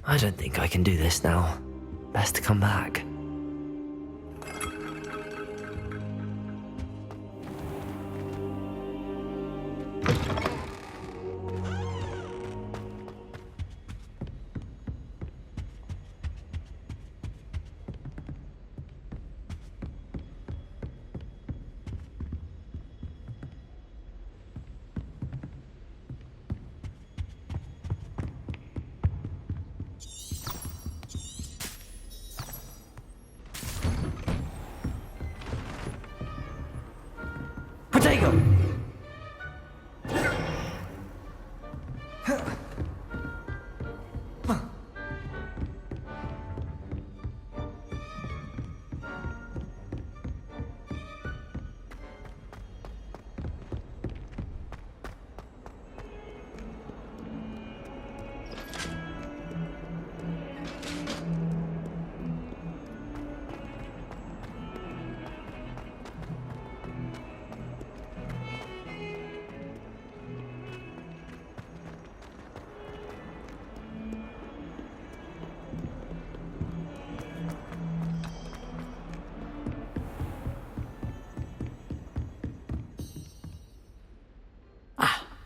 I don't think I can do this now. Best to come back. Potato!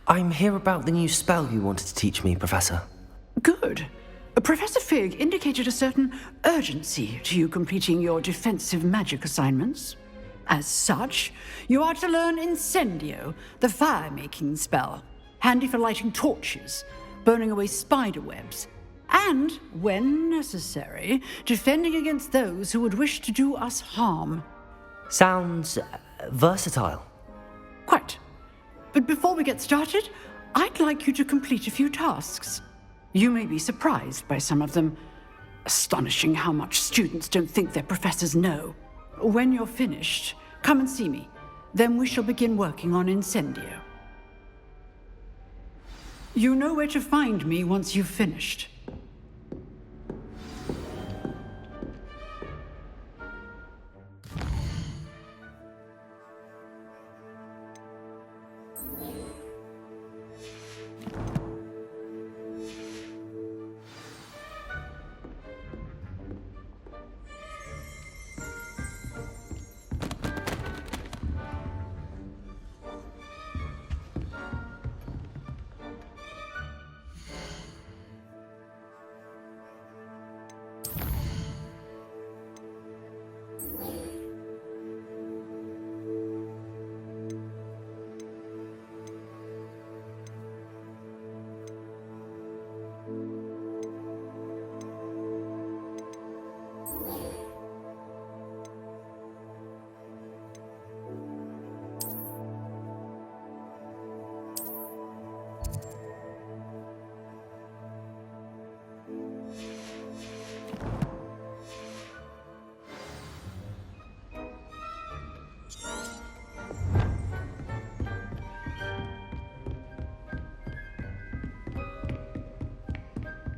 I'm here about the new spell you wanted to teach me, Professor. Good. Professor Fig indicated a certain urgency to you completing your defensive magic assignments. As such, you are to learn Incendio, the fire-making spell, handy for lighting torches, burning away spider webs, and, when necessary, defending against those who would wish to do us harm. Sounds versatile. Quite. But before we get started, I'd like you to complete a few tasks. You may be surprised by some of them. Astonishing how much students don't think their professors know. When you're finished, come and see me. Then we shall begin working on Incendio. You know where to find me once you've finished.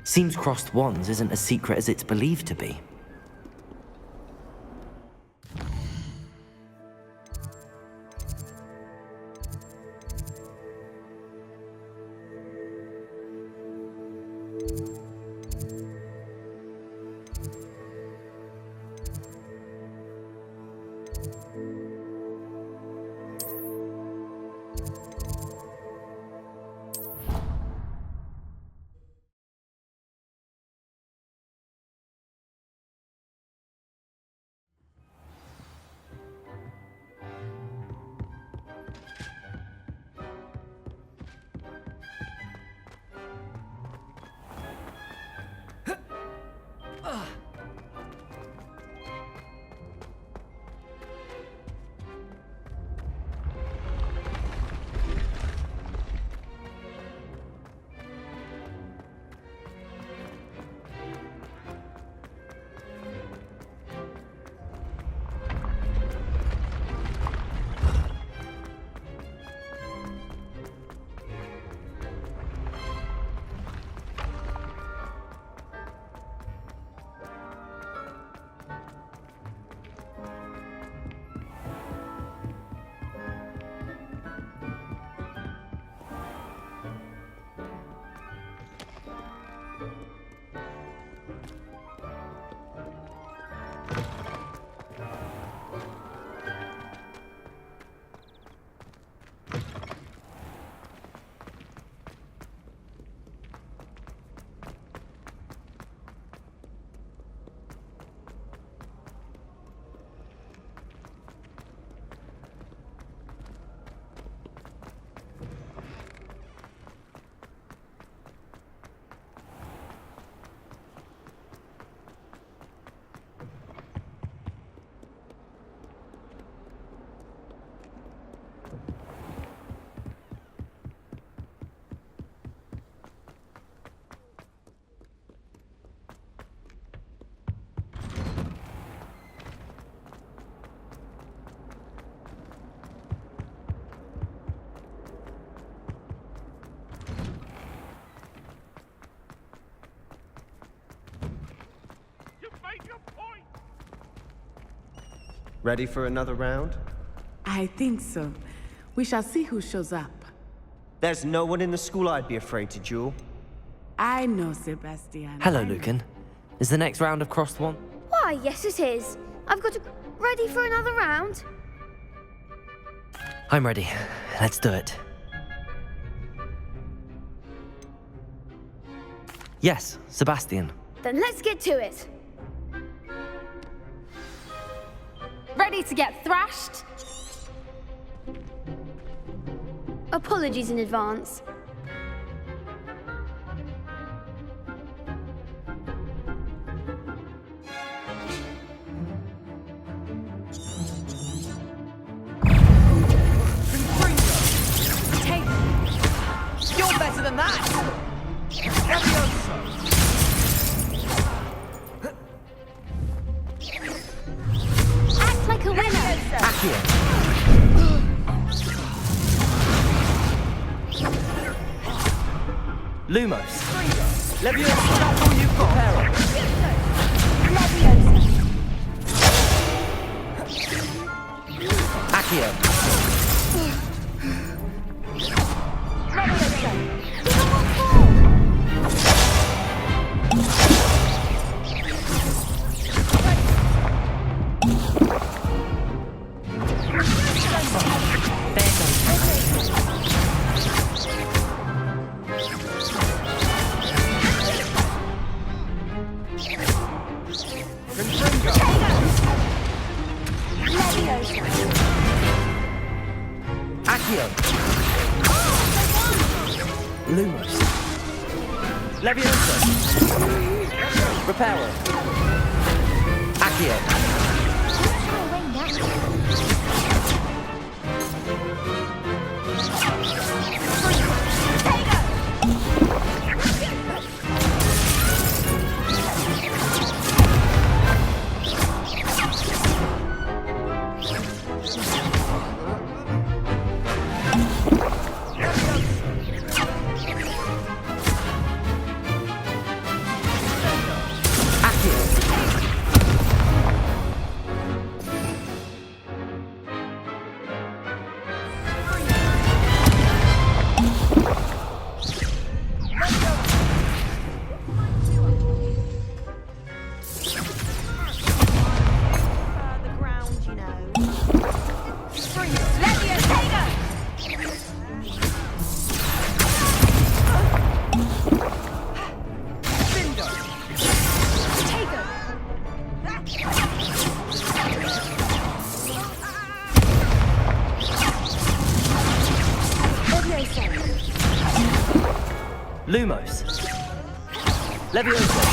Seems crossed wands isn't as secret as it's believed to be. Ready for another round? I think so. We shall see who shows up. There's no one in the school I'd be afraid to duel. I know, Sebastian. Hello, I know. Lucan. Is the next round of Crossed one? Why, yes it is. I've got to... Ready for another round? I'm ready. Let's do it. Yes, Sebastian. Then let's get to it. Ready to get thrashed? Apologies in advance. You're better than that! Act like a winner. Accio. Lumos. Leviosa, that's all you've got. Accio. Accio. Lumos. Leviosa. Reparo. Accio. Lumos. Leviosa.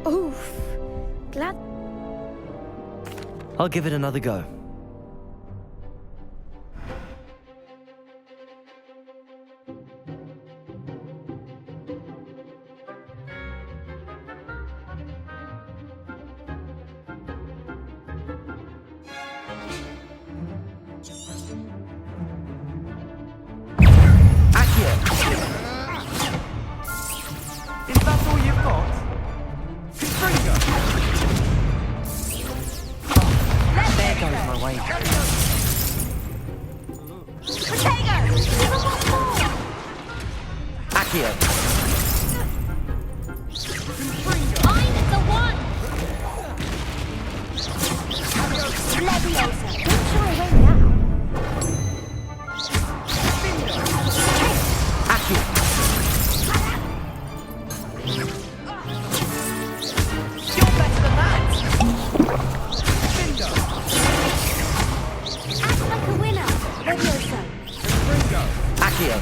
Oof. Glad... I'll give it another go. Is that all you've got? Confringo! There goes my way. Accio. I'm the one! Leviosa. Don't shy away now. Accio. You're better than that! Act like a winner. Leviosa. Accio.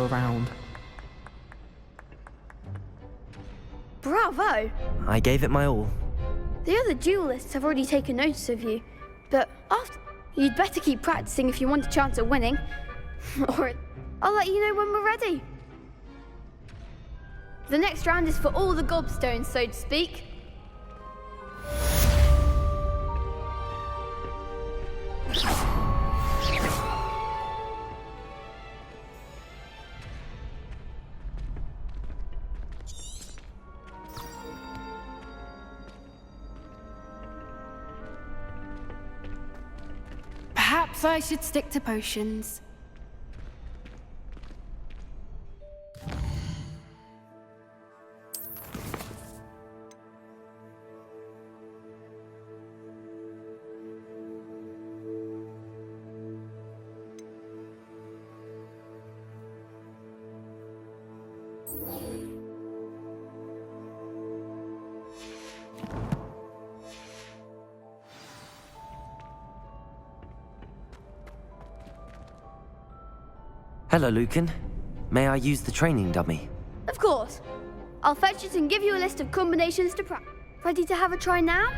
go around. Bravo! I gave it my all. The other duelists have already taken notice of you, but after you'd better keep practicing if you want a chance at winning. Or I'll let you know when we're ready. The next round is for all the gobstones, so to speak. Perhaps I should stick to potions. Hello, Lucan. May I use the training dummy? Of course. I'll fetch it and give you a list of combinations to practice. Ready to have a try now?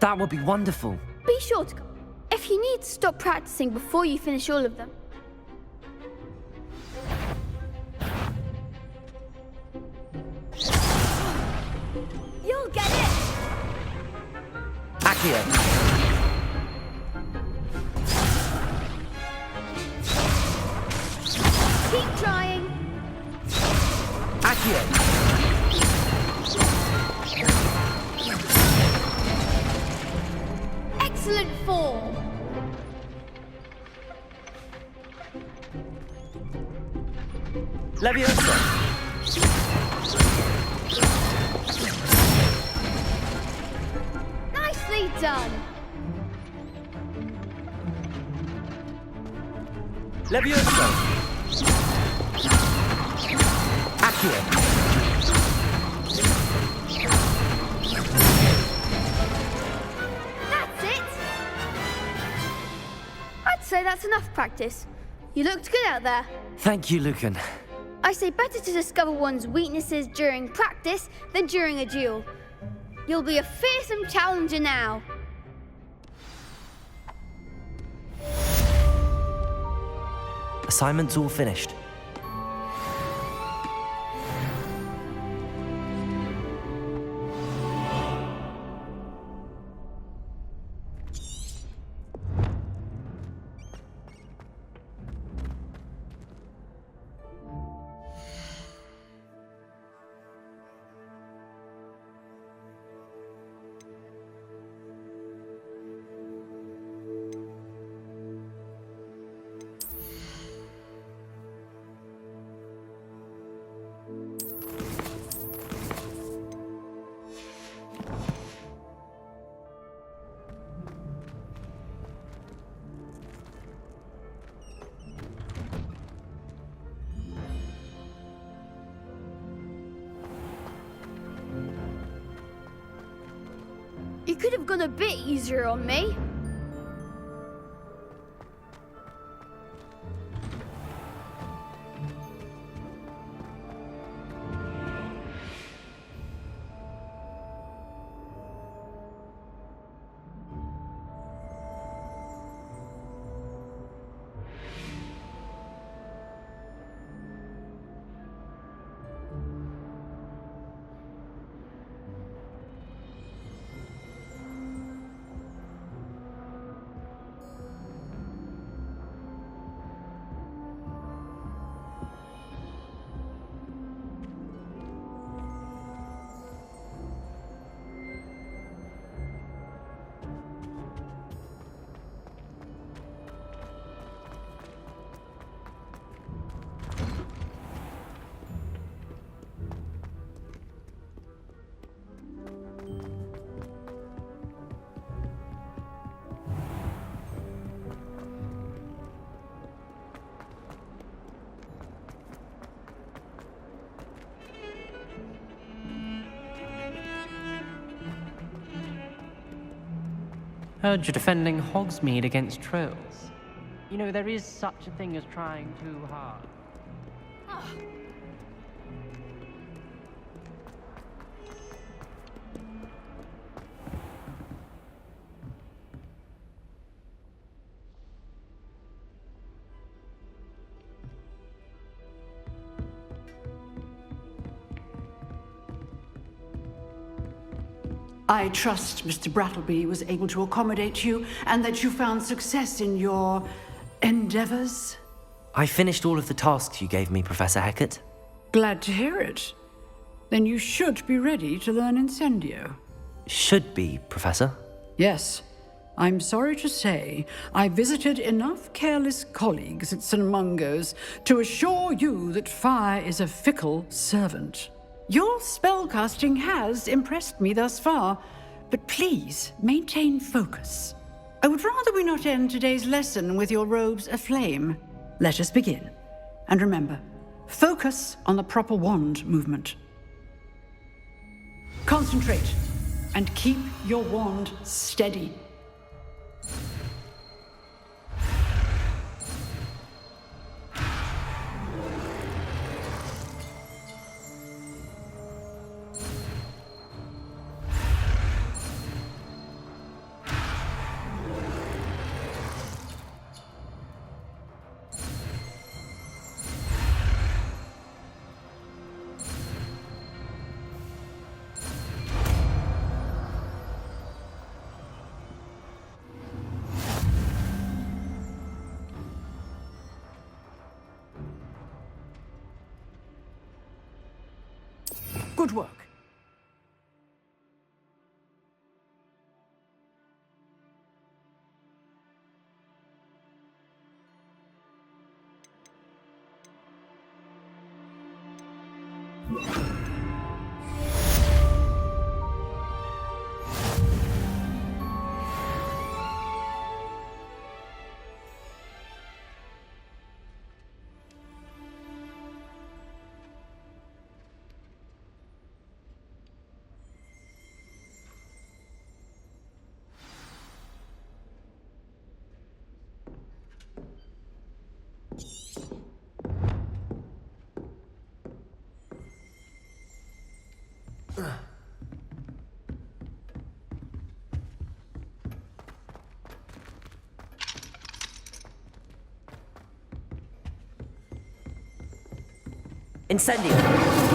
That would be wonderful. Be sure to come. If you need to stop practicing before you finish all of them. You'll get it! Accio! Keep trying! Accio! Excellent form! Leviosa! Nicely done! Leviosa! Accio! That's it! I'd say that's enough practice. You looked good out there. Thank you, Lucan. I say better to discover one's weaknesses during practice than during a duel. You'll be a fearsome challenger now. Assignment's all finished. You could have gone a bit easier on me. Heard you're defending Hogsmeade against trolls. You know, there is such a thing as trying too hard. I trust Mr. Brattleby was able to accommodate you and that you found success in your endeavors. I finished all of the tasks you gave me, Professor Hecat. Glad to hear it. Then you should be ready to learn Incendio. Should be, Professor. Yes. I'm sorry to say, I visited enough careless colleagues at St. Mungo's to assure you that fire is a fickle servant. Your spellcasting has impressed me thus far, but please maintain focus. I would rather we not end today's lesson with your robes aflame. Let us begin. And remember, focus on the proper wand movement. Concentrate and keep your wand steady. Good work. Incendio!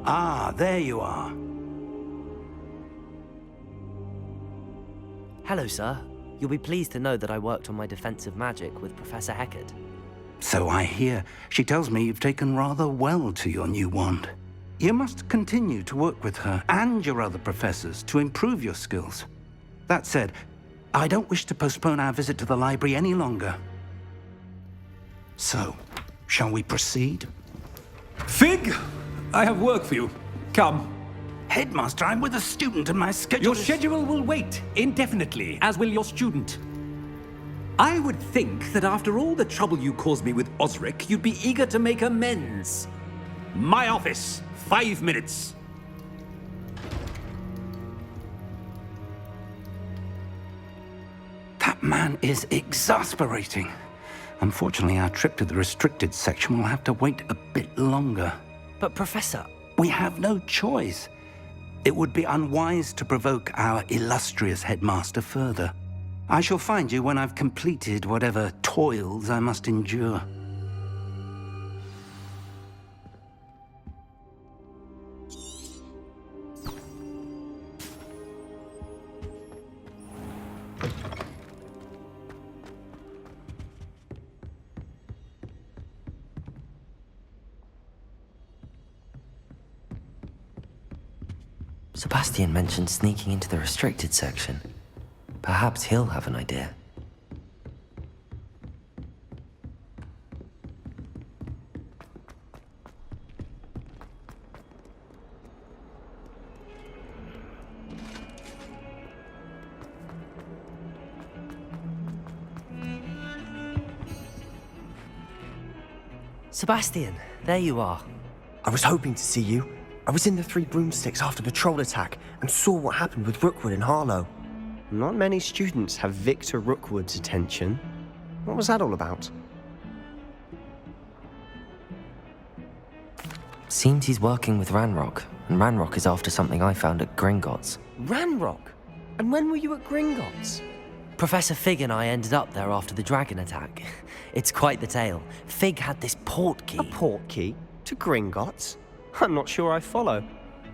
Ah, there you are. Hello, sir. You'll be pleased to know that I worked on my defensive magic with Professor Hecat. So I hear. She tells me you've taken rather well to your new wand. You must continue to work with her and your other professors to improve your skills. That said, I don't wish to postpone our visit to the library any longer. So, shall we proceed? Fig! I have work for you. Come. Headmaster, I'm with a student and my schedule Your is... schedule will wait indefinitely, as will your student. I would think that after all the trouble you caused me with Osric, you'd be eager to make amends. My office, 5 minutes. That man is exasperating. Unfortunately, our trip to the restricted section will have to wait a bit longer. But, Professor... We have no choice. It would be unwise to provoke our illustrious headmaster further. I shall find you when I've completed whatever toils I must endure. Sebastian mentioned sneaking into the restricted section. Perhaps he'll have an idea. Sebastian, there you are. I was hoping to see you. I was in the Three Broomsticks after the troll attack and saw what happened with Rookwood and Harlow. Not many students have Victor Rookwood's attention. What was that all about? Seems he's working with Ranrock, and Ranrock is after something I found at Gringotts. Ranrock? And when were you at Gringotts? Professor Fig and I ended up there after the dragon attack. It's quite the tale. Fig had this port key. A port key? To Gringotts? I'm not sure I follow.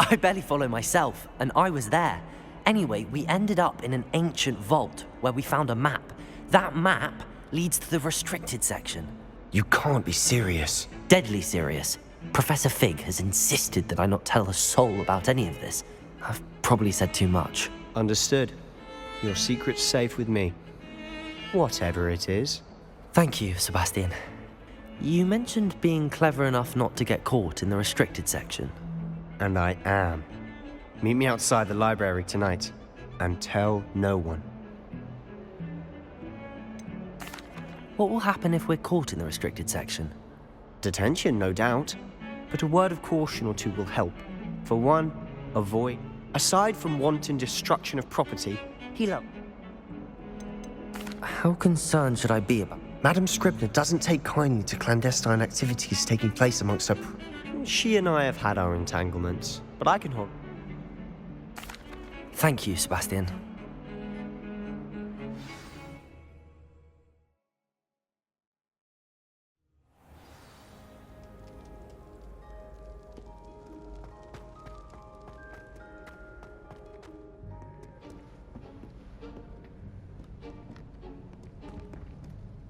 I barely follow myself, and I was there. Anyway, we ended up in an ancient vault where we found a map. That map leads to the restricted section. You can't be serious. Deadly serious. Professor Fig has insisted that I not tell a soul about any of this. I've probably said too much. Understood. Your secret's safe with me. Whatever it is. Thank you, Sebastian. You mentioned being clever enough not to get caught in the restricted section. And I am. Meet me outside the library tonight, and tell no one. What will happen if we're caught in the restricted section? Detention, no doubt. But a word of caution or two will help. For one, avoid. Aside from wanton destruction of property, heal up. How concerned should I be about... Madam Scribner doesn't take kindly to clandestine activities taking place amongst her... She and I have had our entanglements, but I can hold... Thank you, Sebastian.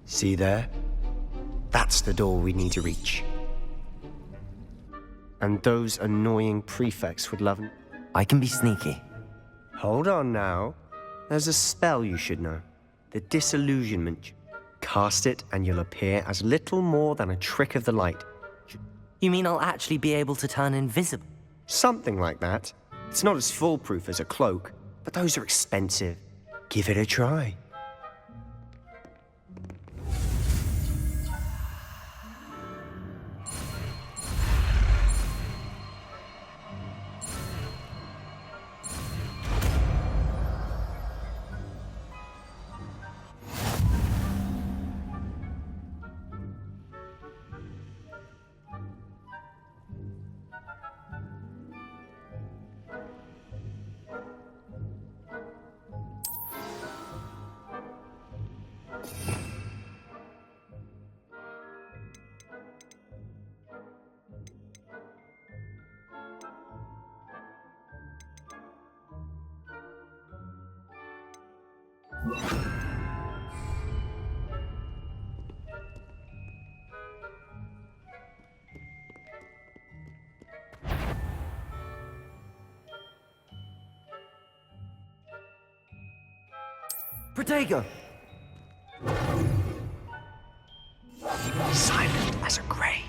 See there? That's the door we need to reach. And those annoying prefects would love... I can be sneaky. Hold on now. There's a spell you should know. The Disillusionment. Cast it and you'll appear as little more than a trick of the light. You mean I'll actually be able to turn invisible? Something like that. It's not as foolproof as a cloak, but those are expensive. Give it a try. Protego! Silent as a grave.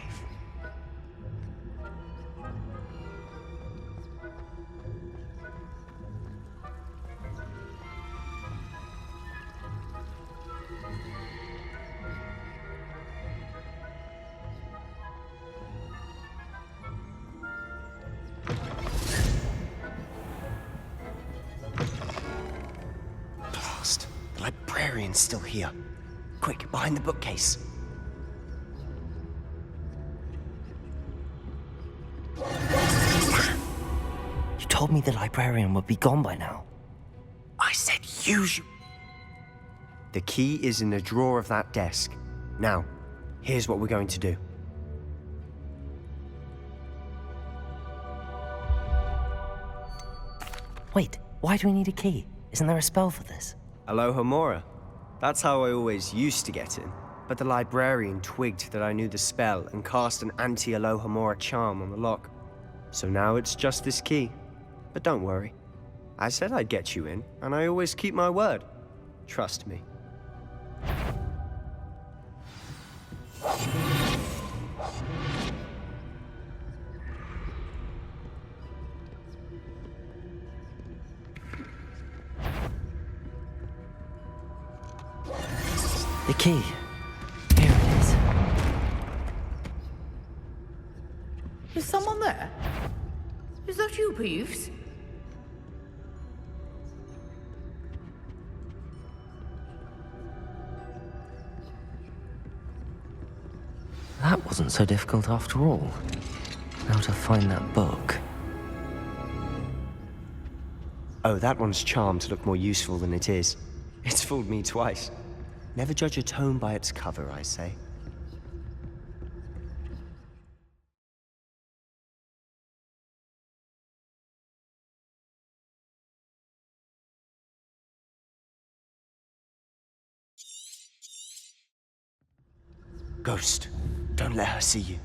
Blast. The librarian's still here. Quick, behind the bookcase. You told me the librarian would be gone by now. I said use you. The key is in the drawer of that desk. Now, here's what we're going to do. Wait, why do we need a key? Isn't there a spell for this? Alohomora. That's how I always used to get in. But the librarian twigged that I knew the spell and cast an anti-Alohomora charm on the lock. So now it's just this key. But don't worry. I said I'd get you in, and I always keep my word. Trust me. The key. Here it is. Is someone there? Is that you, Peeves? That wasn't so difficult after all. Now to find that book. Oh, that one's charmed to look more useful than it is. It's fooled me twice. Never judge a tome by its cover, I say. Ghost, don't let her see you.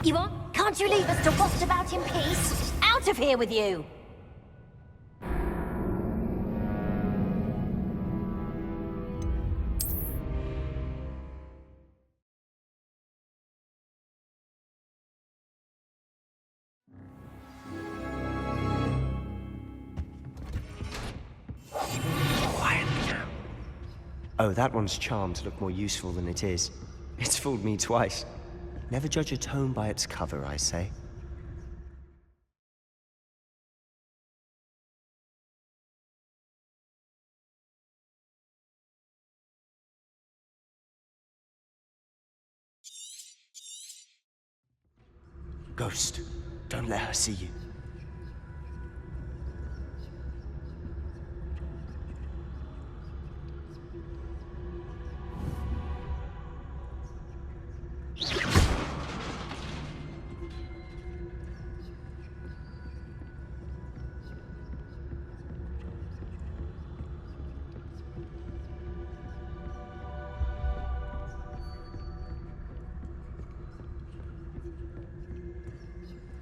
You what? Can't you leave us to waft about in peace? Out of here with you! Quietly now. Oh, that one's charmed to look more useful than it is. It's fooled me twice. Never judge a tome by its cover, I say. Ghost, don't let her see you.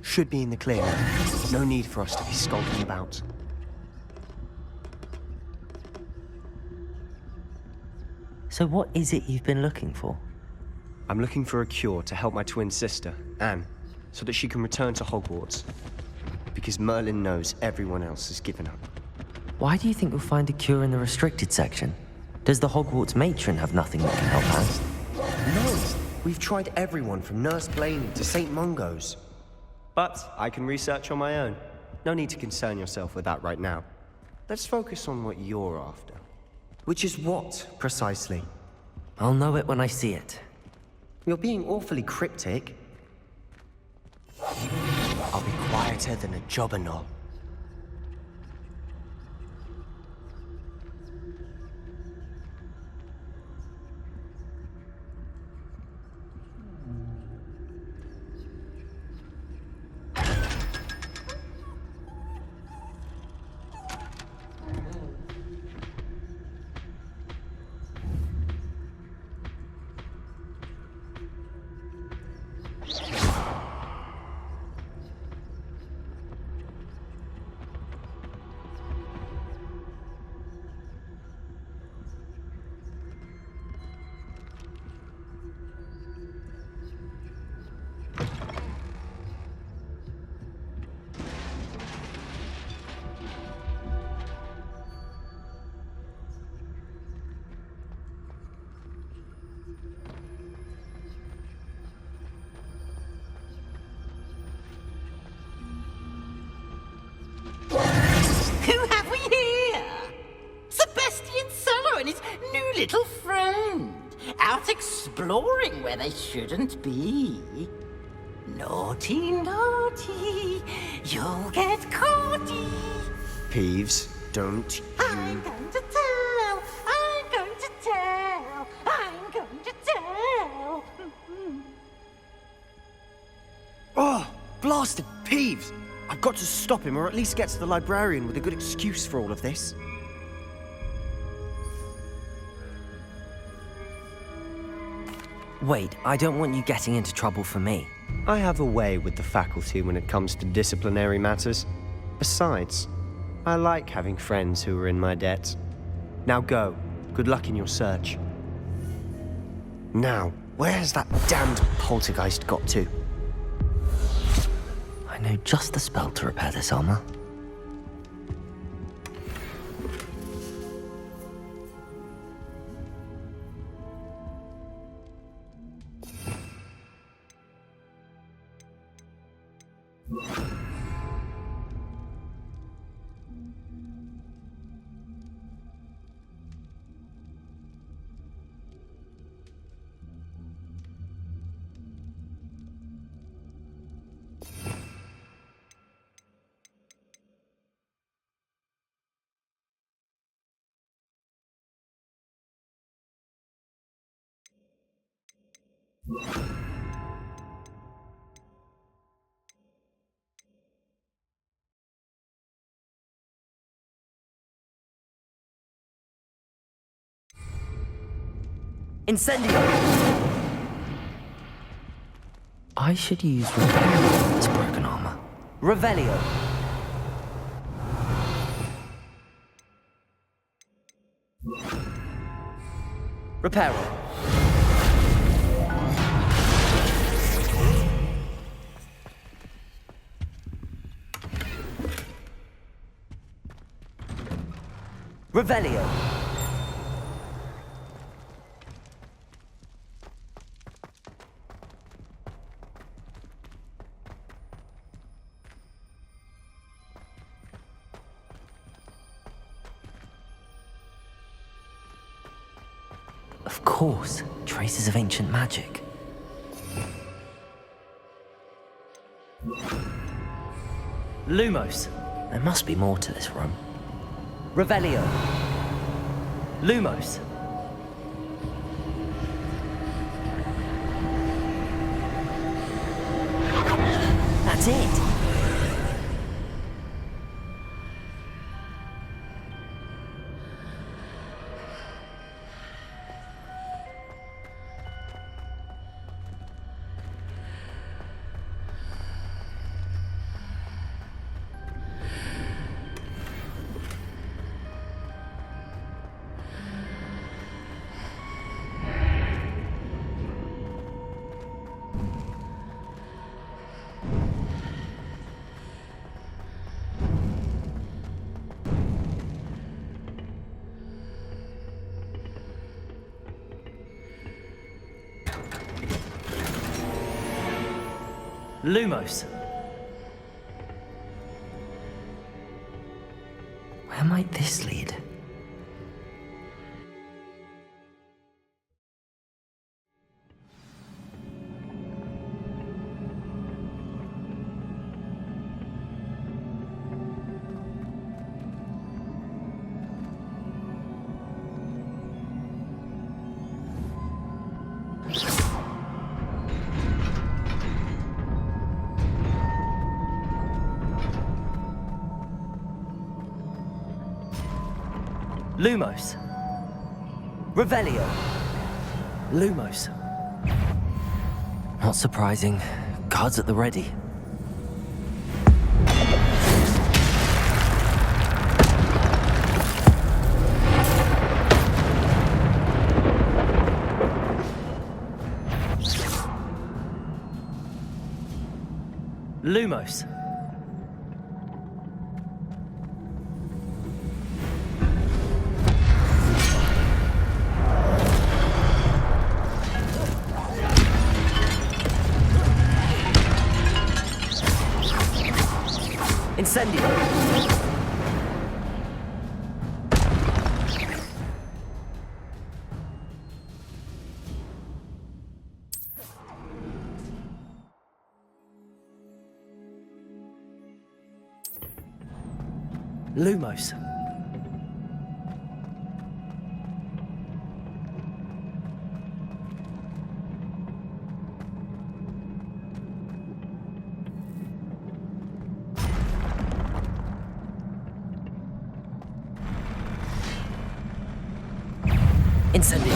Should be in the clear now. No need for us to be skulking about. So what is it you've been looking for? I'm looking for a cure to help my twin sister, Anne, so that she can return to Hogwarts. Because Merlin knows everyone else has given up. Why do you think you'll find a cure in the restricted section? Does the Hogwarts matron have nothing that can help Anne? No! We've tried everyone from Nurse Blaney to St. Mungo's. But I can research on my own. No need to concern yourself with that right now. Let's focus on what you're after. Which is what, precisely? I'll know it when I see it. You're being awfully cryptic. I'll be quieter than a jobberknoll. exploring where they shouldn't be. Naughty, naughty, you'll get caughty. Peeves, don't I'm going to tell, I'm going to tell, I'm going to tell. Oh, blasted Peeves! I've got to stop him, or at least get to the librarian with a good excuse for all of this. Wait, I don't want you getting into trouble for me. I have a way with the faculty when it comes to disciplinary matters. Besides, I like having friends who are in my debt. Now go. Good luck in your search. Now, where has that damned poltergeist got to? I know just the spell to repair this armor. Incendio! I should use Revelio on this broken armor. Revelio! Reparo. Revelio. Of course, traces of ancient magic. Lumos. There must be more to this room. Revelio. Lumos. That's it. Lumos. Where might this lead? Lumos. Revelio. Lumos. Not surprising. Guards at the ready. Lumos. Incendio. Lumos. Incendio.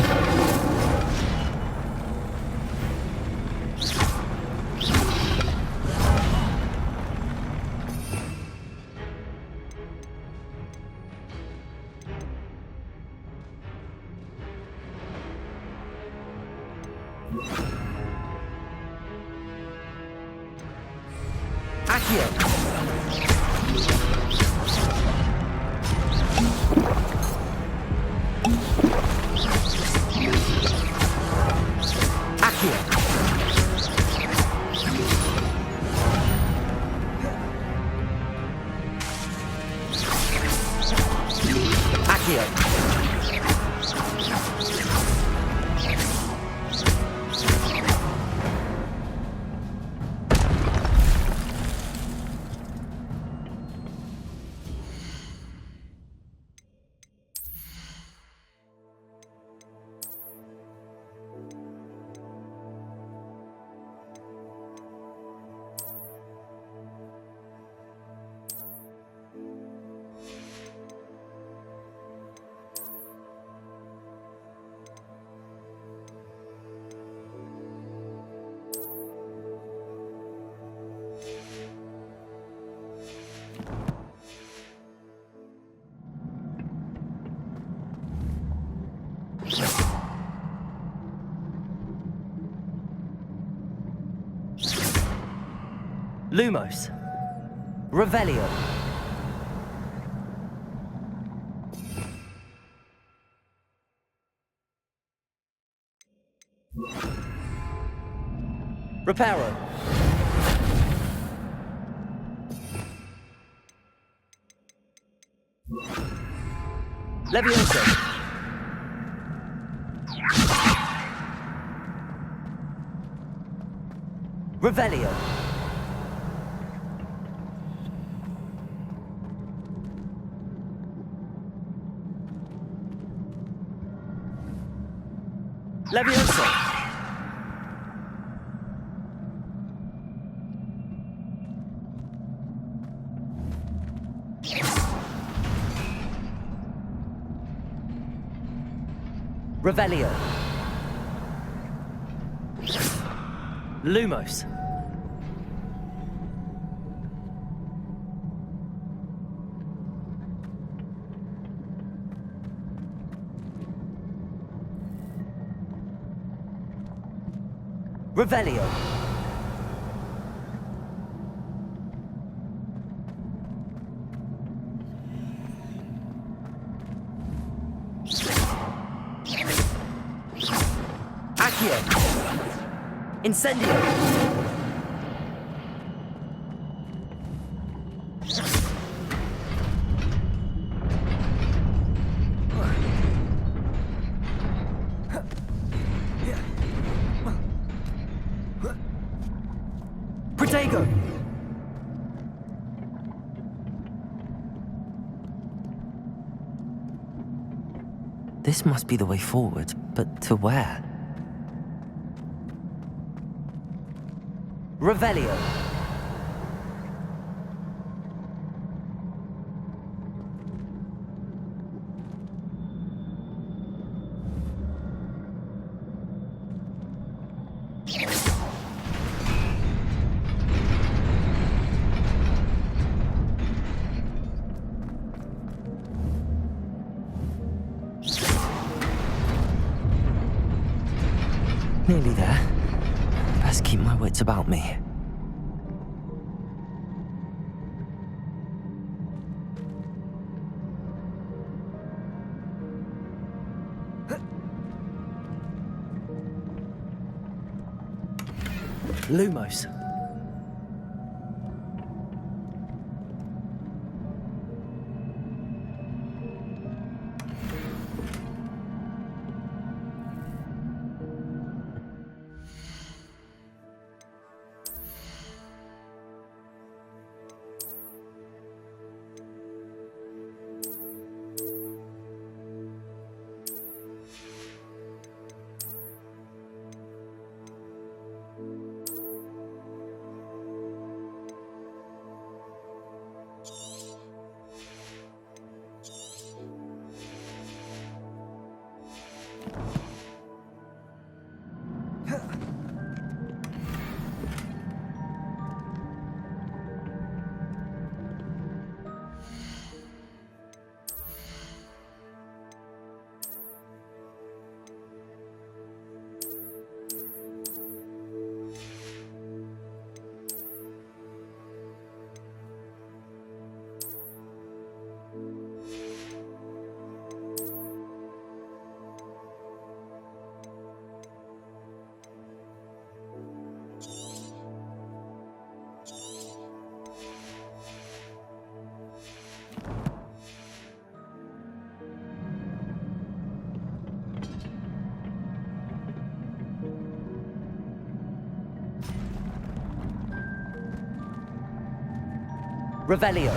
Accio. Accio. Accio. Lumos. Revelio. Reparo. Levioso. Revelio. Levioso. Revelio. Lumos. Revelio. Accio. Incendio. Protego. This must be the way forward, but to where? Revelio. Nearly there. Best keep my wits about me. Lumos. Revelio.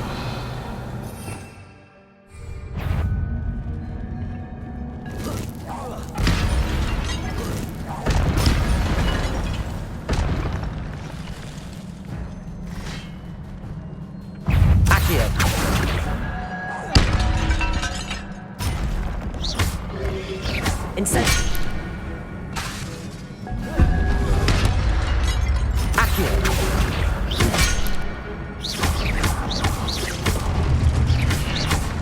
Accio. Incendio. Accio.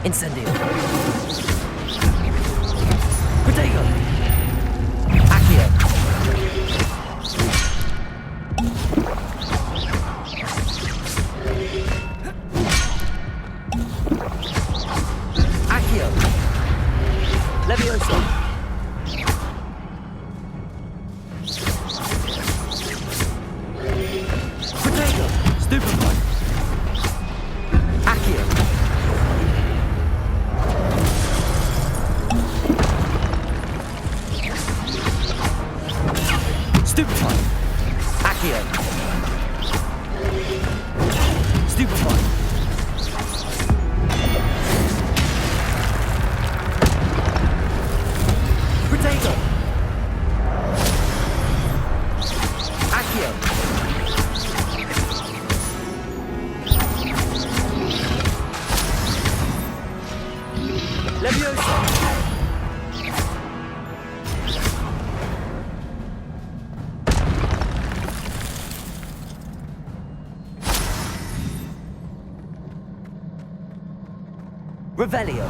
Incendio. Protego. Accio. Accio. Levioso. Protego. Stupefy. Accio. Stupefy. Accio. Stupefy. Protego. Accio. Levioso. Revelio.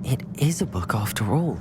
It is a book after all.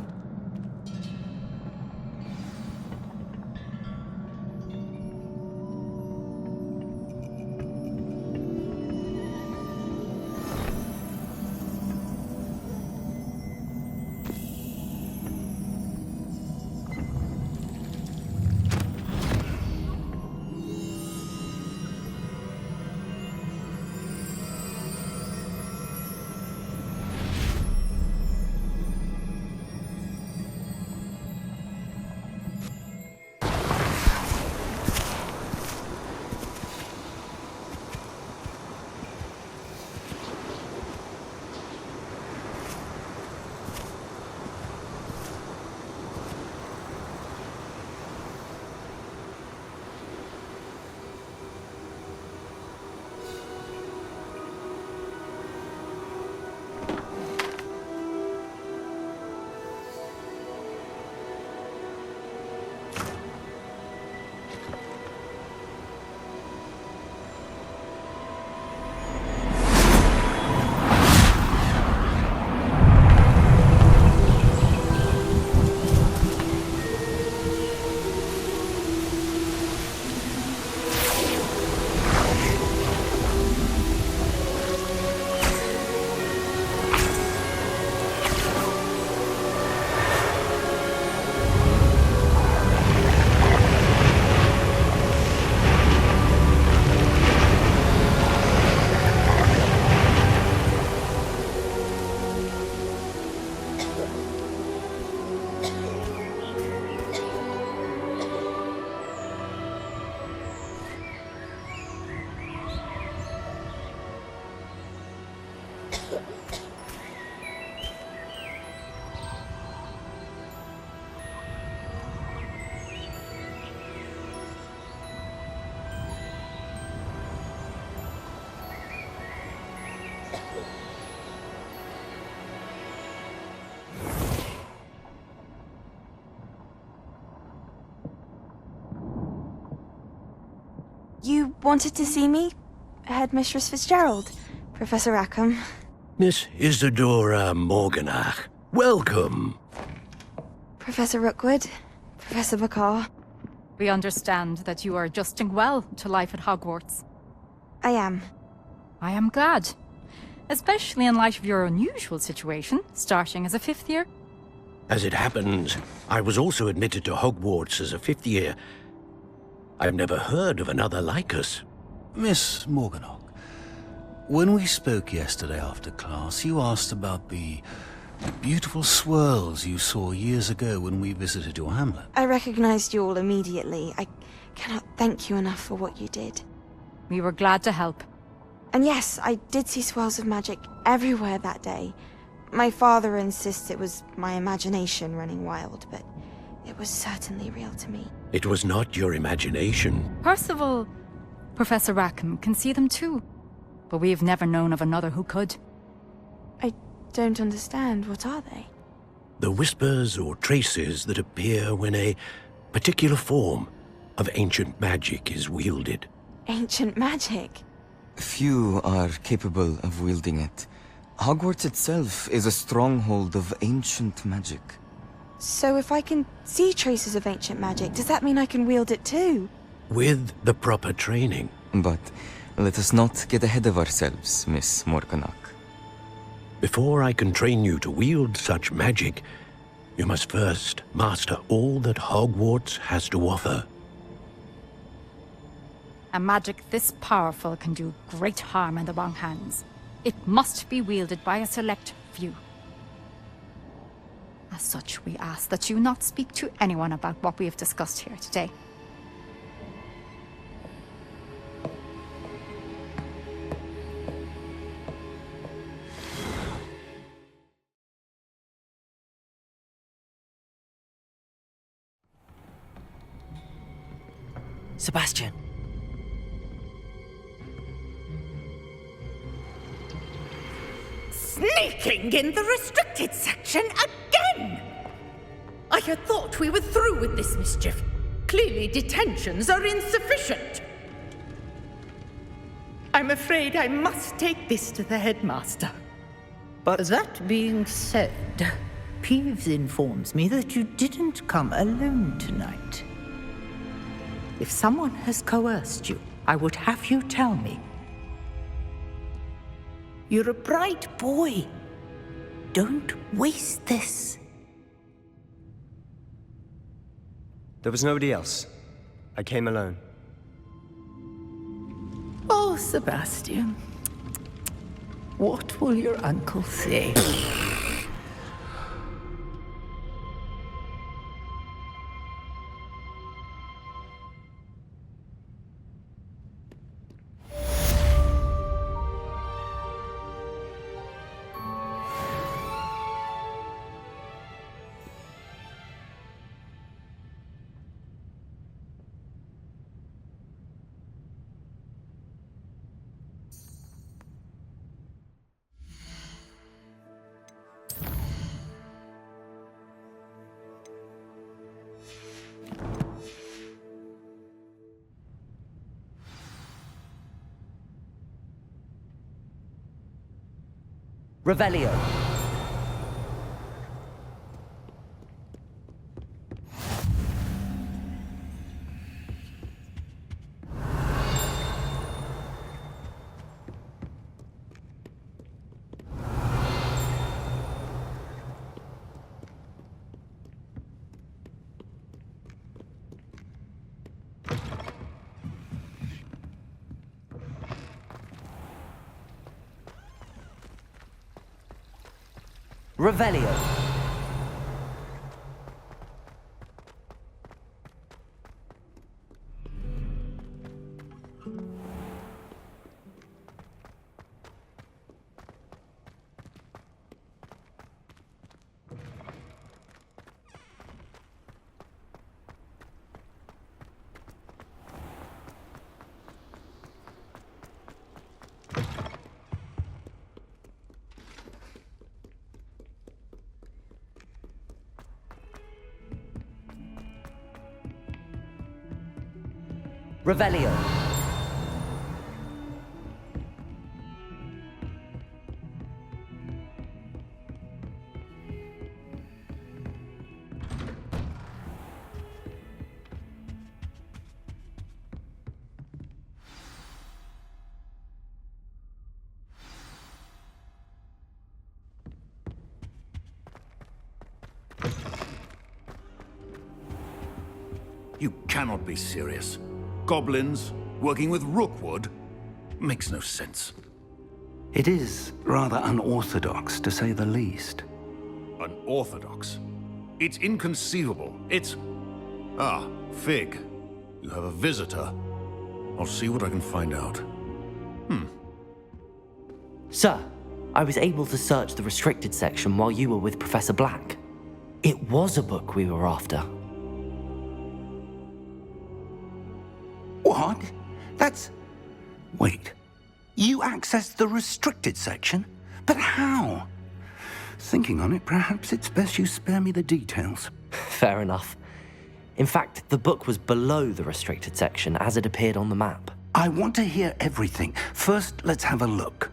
You wanted to see me? Headmistress Fitzgerald, Professor Rackham. Miss Isadora Morganach, welcome. Professor Rookwood, Professor Bakar. We understand that you are adjusting well to life at Hogwarts. I am. I am glad. Especially in light of your unusual situation, starting as a 5th year. As it happens, I was also admitted to Hogwarts as a 5th year. I've never heard of another like us. Miss Morganach, when we spoke yesterday after class, you asked about the beautiful swirls you saw years ago when we visited your hamlet. I recognized you all immediately. I cannot thank you enough for what you did. We were glad to help. And yes, I did see swirls of magic everywhere that day. My father insists it was my imagination running wild, but it was certainly real to me. It was not your imagination. Percival, Professor Rackham can see them too. But we have never known of another who could. I don't understand. What are they? The whispers or traces that appear when a particular form of ancient magic is wielded. Ancient magic? Few are capable of wielding it. Hogwarts itself is a stronghold of ancient magic. So if I can see traces of ancient magic, does that mean I can wield it too? With the proper training. But let us not get ahead of ourselves, Miss Morganach. Before I can train you to wield such magic, you must first master all that Hogwarts has to offer. A magic this powerful can do great harm in the wrong hands. It must be wielded by a select few. As such, we ask that you not speak to anyone about what we have discussed here today. Sebastian. Sneaking in the restricted section again! I had thought we were through with this mischief. Clearly detentions are insufficient. I'm afraid I must take this to the headmaster. But that being said, Peeves informs me that you didn't come alone tonight. If someone has coerced you, I would have you tell me. You're a bright boy. Don't waste this. There was nobody else. I came alone. Oh, Sebastian. What will your uncle say? Revelio. Revelio. Revelio. You cannot be serious. Goblins working with Rookwood? Makes no sense. It is rather unorthodox, to say the least. Unorthodox? It's inconceivable. It's... Ah, Fig. You have a visitor. I'll see what I can find out. Sir, I was able to search the restricted section while you were with Professor Black. It was a book we were after. What? That's... Wait. You accessed the restricted section? But how? Thinking on it, perhaps it's best you spare me the details. Fair enough. In fact, the book was below the restricted section as it appeared on the map. I want to hear everything. First, let's have a look.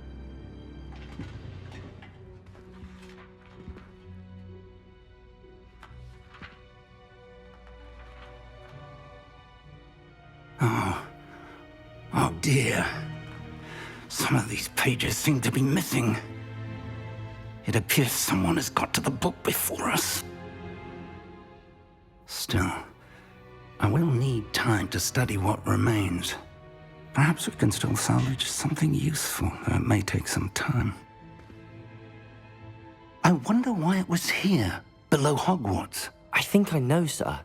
Oh dear. Some of these pages seem to be missing. It appears someone has got to the book before us. Still, I will need time to study what remains. Perhaps we can still salvage something useful, though it may take some time. I wonder why it was here, below Hogwarts. I think I know, sir.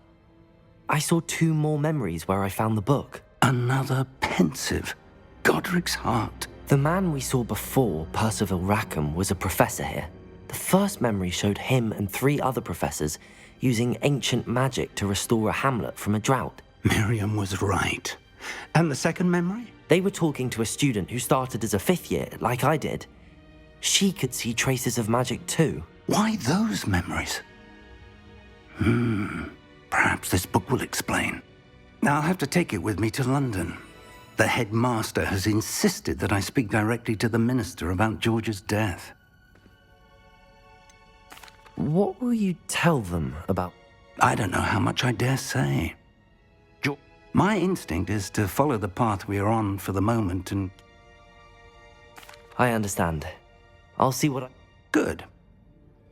I saw 2 more memories where I found the book. Another pensive. Godric's heart. The man we saw before, Percival Rackham, was a professor here. The first memory showed him and 3 other professors using ancient magic to restore a hamlet from a drought. Miriam was right. And the second memory? They were talking to a student who started as a 5th year, like I did. She could see traces of magic too. Why those memories? Perhaps this book will explain. Now I'll have to take it with me to London. The headmaster has insisted that I speak directly to the minister about George's death. What will you tell them about? I don't know how much I dare say. My instinct is to follow the path we are on for the moment and... I understand. I'll see what I... Good.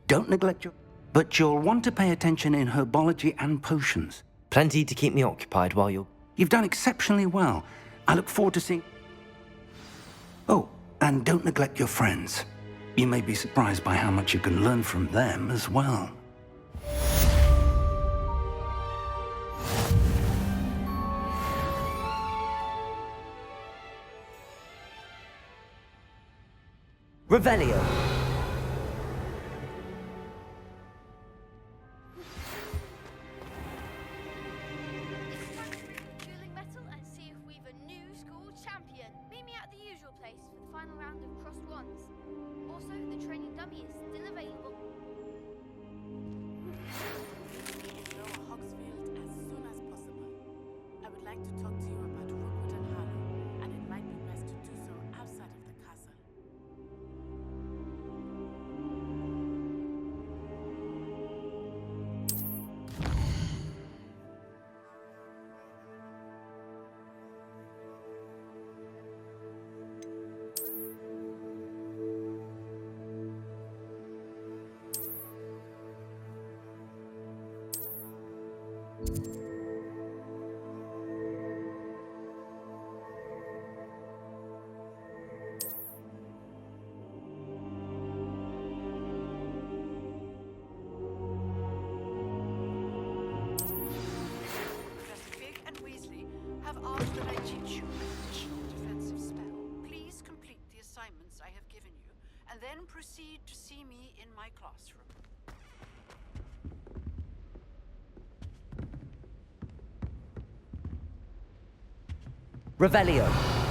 Don't neglect your... But you'll want to pay attention in herbology and potions. Plenty to keep me occupied while you're... You've done exceptionally well. I look forward to seeing... Oh, and don't neglect your friends. You may be surprised by how much you can learn from them as well. Revelio. Then proceed to see me in my classroom. Revelio.